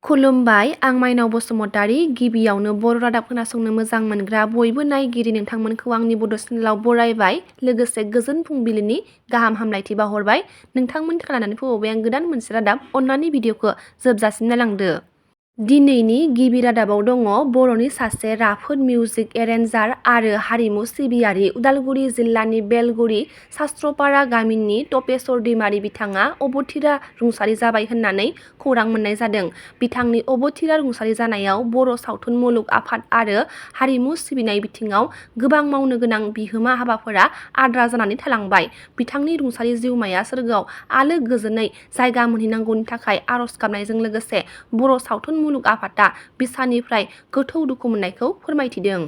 खुलुमबाय आं माइनाव बसुमतारी गिबियावनो बर' रादाब खोनासंनो मोजां मोनग्रा बयबो नायगिरि नोंथांमोनखौ आंनि बड' चेनेलाव बरायबाय लोगोसे गोजोन फुंबिलिनि गाहाम हामलायथि बावहरबाय। नोंथांमोननि खोनानानै फैबाय आं गोदान मोनसे रादाब अन्नानै भिडिअखौ जोबजासिम नायलांदो। दिनैनि गिबि रादाबाव दङ बर'नि सासे राफोद मिउजिक एरेन्जार आरो हारिमु सिबियारि उदालगुरि जिल्लानि बेलगुरि शास्त्रपारा गामिनि तपेश्वर दैमारि बिथाङा अबथिरा रुंसारि जाबाय होननानै खौरां मोननाय जादों। बिथांनि अबथिरा रुंसारि जानायाव बर' सावथुन मुलुग आफाद आरो हारिमु सिबिनाय बिथिङाव गोबां मावनो गोनां बिहोमा हाबाफोरा आद्रा जानानै थालांबाय। बिथांनि रुंसारि जिउमाया सोरगोआव आलो गोजोनै जायगा मोनहैनांगौनि थाखाय आरज गाबनायजों लोगोसे बर' सावथुन मुलुग आफादा बिसानिफ्राय गोथौ दुखु मोननायखौ फोरमायथिदों।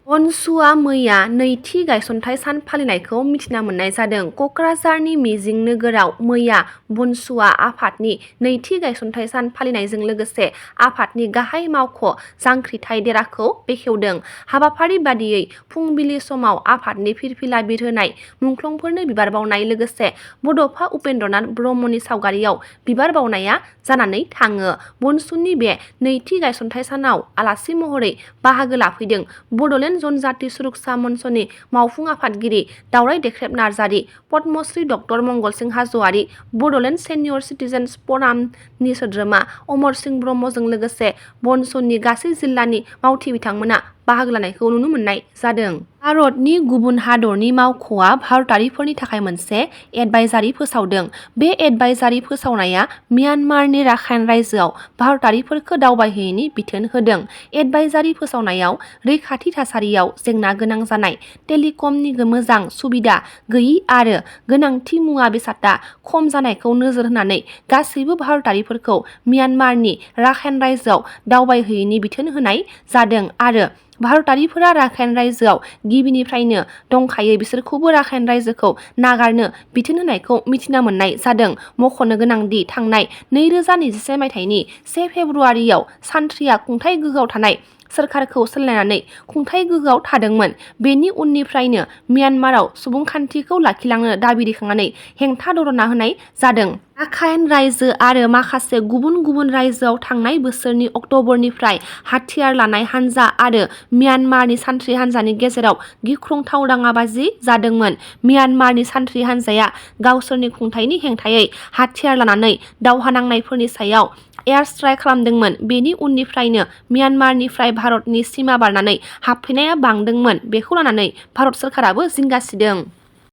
बनसुआ मैया नैथि गायसनथाइ सान फालिनायखौ मिथिना मोननाय जादों। कक्राझारनि मिजिं नोगोराव मैया बनसुआ आफादनि नैथि गायसनथाइ सान फालिनायजों लोगोसे आफादनि गाहाय मावख' जांख्रिथाय देराखौ बेखेवदों। हाबाफारि बादियै फुंबिलि समाव आफादनि फिरफिला बिरहोनाय मुंख्लंफोरनो बिबार बावनाय लोगोसे बड'फा उपेन्द्रनाथ ब्रह्मनि सावगारियाव बिबार बावनाया जानानै थाङो। बनसुनि बे नैथि गायसनथाइ सानाव आलासि महरै बाहागो लाफैदों बड'लेण्ड जनजाति सुरक्षा मन्चनि मावफुं आफादगिरि दावराय देख्रेब नार्जारि, पद्मश्री डक्टर मंगलसिं हाज'वारि, बड'लेण्ड सेनियर सिटिजेन्स फरामनि सोद्रोमा अमरसिं ब्रह्मजों लोगोसे बनसुनि गासै जिल्लानि मावथि बिथांमोना बाहागो लानायखौ नुनो मोननाय जादों। भारतनि गुबुन हादरनि मावख'आ भारतारिफोरनि थाखाय मोनसे एडभाइजारि फोसावदों। बे एडभाइजारि फोसावनाया म्यानमारनि राखाइन रायजोआव भारतारिफोरखौ दावबायहैयैनि बिथोन होदों। एडभाइजारि फोसावनायाव रैखाथि थासारियाव जेंना गोनां जानाय, टेलिकमनि मोजां सुबिदा गैयि आरो गोनांथि मुवा बेसादआ खम जानायखौ नोजोर होनानै गासैबो भारतारिफोरखौ म्यानमारनि राखाइन रायजोआव दावबायहैयैनि बिथोन होनाय जादों आरो भारतारिफोरा राखाइन रायजोआव गिबिनिफ्रायनो दंखायो बिसोरखौबो राखाइन रायजोखौ नागारनो बिथोन होनायखौ मिथिना मोननाय जादों। मख'नो गोनांदि थांनाय 2021 मायथाइनि 1 फेब्रुवारियाव सान्थ्रिया खुंथाइ गोहोआव थानाय सोरखारखौ सोलायनानै खुंथाइ गोहोआव थादोंमोन। बेनि उननिफ्रायनो म्यानमाराव सुबुंखान्थिखौ लाखिलांनो दाबि दैखांनानै हेंथा दरना होनाय जादों। राखाइन रायजो आरो माखासे गुबुन गुबुन रायजोआव थांनाय बोसोरनि अक्ट'बरनिफ्राय हाथियार लानाय हानजा आरो म्यानमारनि सान्थ्रि हानजानि गेजेराव गिख्रंथाव दाङाबाजि जादोंमोन। म्यानमारनि सान्थ्रि हानजाया गावसोरनि खुंथायनि हेंथायै हाथियार लानानै दावहा नांनायफोरनि सायाव एयार स्ट्राइक खालामदोंमोन। बेनि उननिफ्रायनो म्यानमारनिफ्राय भारतनि सिमा बारनानै हाबफैनाया बांदोंमोन। बेखौ लानानै भारत सोरखाराबो जिंगा सिदों।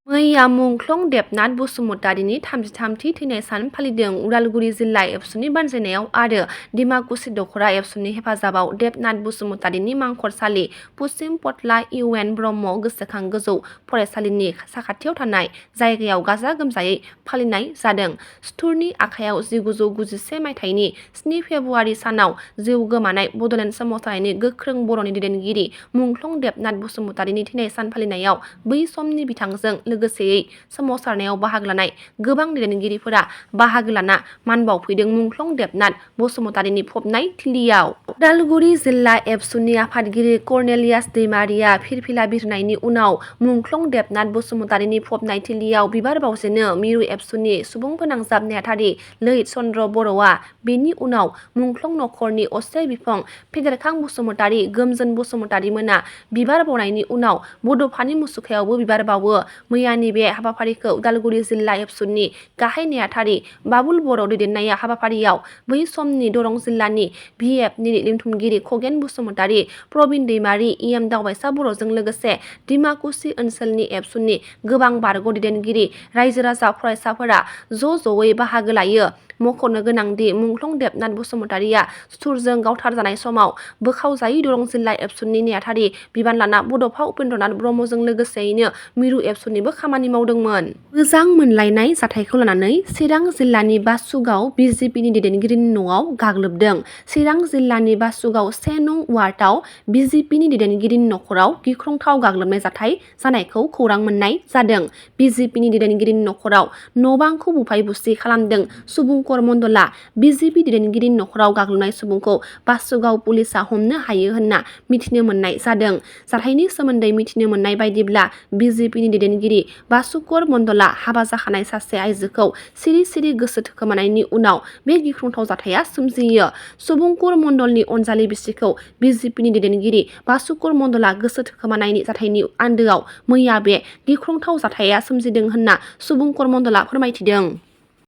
मैया मुंख्लं देबनाथ बसुमतारीनि 33थि थैनाय सान फालिदों। उदालगुरि जिल्ला एबसुनि बानजायनायाव आरो डिमाकुसि दख'रा एबसुनि हेफाजाबाव देबनाथ बसुमतारीनि मांखरसालि पश्चिम पथला इउ एन ब्रह्म गोसोखां गोजौ फरायसालिनि साखाथियाव थानाय जायगायाव गाजा गोमजायै फालिनाय जादों। सुथुरनि आखायाव 1991 मायथाइनि 7 फेब्रुवारि सानाव जिउ गोमानाय बड'लेण्ड सोमावसारनायनि गोख्रों बर'नि दैदेनगिरि मुंख्लं देबनाथ बसुमतारीनि थैनाय सान फालिनायाव बै समनि बिथांजों लोगोसेयै सोमावसारनायाव बाहागो लानाय गोबां दैदेनगिरिफोरा बाहागो लाना मान बावफैदों मुंख्लं देबनाथ बसुमतारीनि फबनाय थिलियाव। उदालगुरि जिल्ला एबसुनि आफादगिरि कर्नेलियास दैमारिया फिरफिला बिरहोनायनि उनाव मुंख्लं देबनाथ बसुमतारीनि फबनाय थिलियाव बिबार बावजेनो। मिरु एबसुनि सुबुं फोनांजाब नेहाथारि लहित चन्द्र बर'आ बेनि उनाव मुंख्लं नखरनि असे बिफं फेदेरखां बसुमतारी, गोमजोन बसुमतारी मोना बिबार बावनायनि उनाव बड'फानि मुसुखायावबो बिबार बावो। मैयानि बे हाबाफारिखौ उदालगुरि जिल्ला एबसुनि गाहाय नेहाथारि बाबुल बर' दैदेननाय हाबाफारियाव बै समनि दरं जिल्लानि VFनि लिथुमगिरि खगेन बसुमतारी, प्रबिन दैमारि, EM दावबायसा बर'जों लोगोसे डिमाकुसि ओनसोलनि एबसुनि गोबां बारग' दैदेनगिरि, रायजो राजा फरायसाफोरा ज'ज'यै बाहागो लायो। मख'नो गोनांदि मुंख्लं देबनाथ बसुमतारीया सुथुरजों गावथारजानाय समाव बोखावजायै दरं जिल्ला एबसुनि नेहाथारि बिबान लाना बड'फा उपेन्द्रनाथ ब्रह्मजों लोगोसेयैनो मिरु एबसुनिबो खामानि मावदोंमोन। मोजां मोनलायनाय जाथायखौ लानानै चिरां जिल्लानि बासुगाव BJPनि दैदेनगिरिनि न'आव गाग्लोबदों। चिरां जिल्लानि बासुगाव 1 नं वार्डआव BJPनि दैदेनगिरिनि नखराव गिख्रंथाव गाग्लोबनाय जाथाय जानायखौ खौरां मोननाय जादों। BJPनि दैदेनगिरिनि नखराव न'-बांखौ बुफाय बुसि खालामदों सुबुंकर मण्डलआ BJP दैदेनगिरिनि नखराव गाग्लोबनाय सुबुंखौ बासुगाव पुलिसआ हमनो हायो होनना मिथिनो मोननाय जादों। जाथायनि सोमोन्दै मिथिनो मोननाय बायदिब्ला BJPनि दैदेनगिरि बासुकर मण्डलआ हाबा जाखानाय सासे आइजोखौ सिरि सिरि गोसो थोखोमानायनि उनाव बे गिख्रंथाव जाथाया सोमजियो। सुबुंकुर मण्डलनि अनजालि बिसिखौ बिजेपिनि दैदेनगिरि बासुकर मण्डलआ गोसो थोखोमानायनि जाथायनि आन्दोआव मैया बे गिख्रंथाव जाथाया सोमजिदों होनना सुबुंकुर मण्डलआ फोरमायथिदों।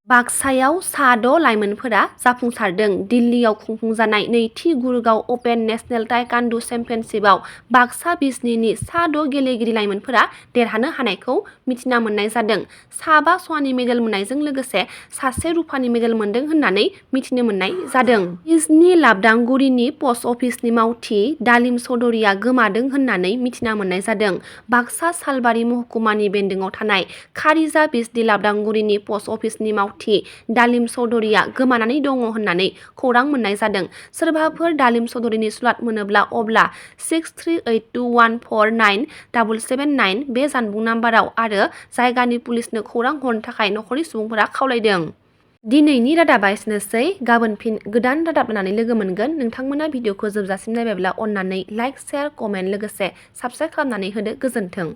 बाक्सायाव सा 6 लाइमोनफोरा जाफुंसारदों। दिल्लीयाव खुंफुंजानाय नैथि गुरगाव अपेन नेशनेल ताइक्वान्डु चेम्पियनशिपआव बाक्सा बिजनीनि सा 6 गेलेगिरि लाइमोनफोरा देरहानो हानायखौ मिथिना मोननाय जादों। सा 5 सनानि मेडेल मोननायजों लोगोसे सासे रुपानि मेडेल मोनदों होननानै मिथिनो मोननाय जादों। बिजनी लाबदांगुरिनि पस्ट अफिसनि मावथि दालिम चौधुरीया गोमादों होननानै मिथिना मोननाय जादों। बाक्सा सालबारि महकुमानि बेन्दोङाव थानाय खारिजा बिजनी लाबदांगुरिनि पस्ट अफिसनि मावथि दालिम चौधुरीया गोमानानै दङ होननानै खौरां मोननाय जादों। सोरबाफोर दालिम चौधुरीनि सुलाद मोनोब्ला अब्ला 6382149779 बे जानबुं नाम्बाराव आरो जायगानि पुलिसनो खौरां हरनो थाखाय नखरनि सुबुंफोरा खावलायदों। दिनैनि रादाबा एसेनोसै। गाबोन फिन गोदान रादाब लानानै लोगो मोनगोन। नोंथांमोना भिडिअखौ जोबजासिम नायबायब्ला अननानै लाइक, शेयार, कमेन्ट लोगोसे साबस्क्राइब खालामनानै होदो। गोजोन्थों।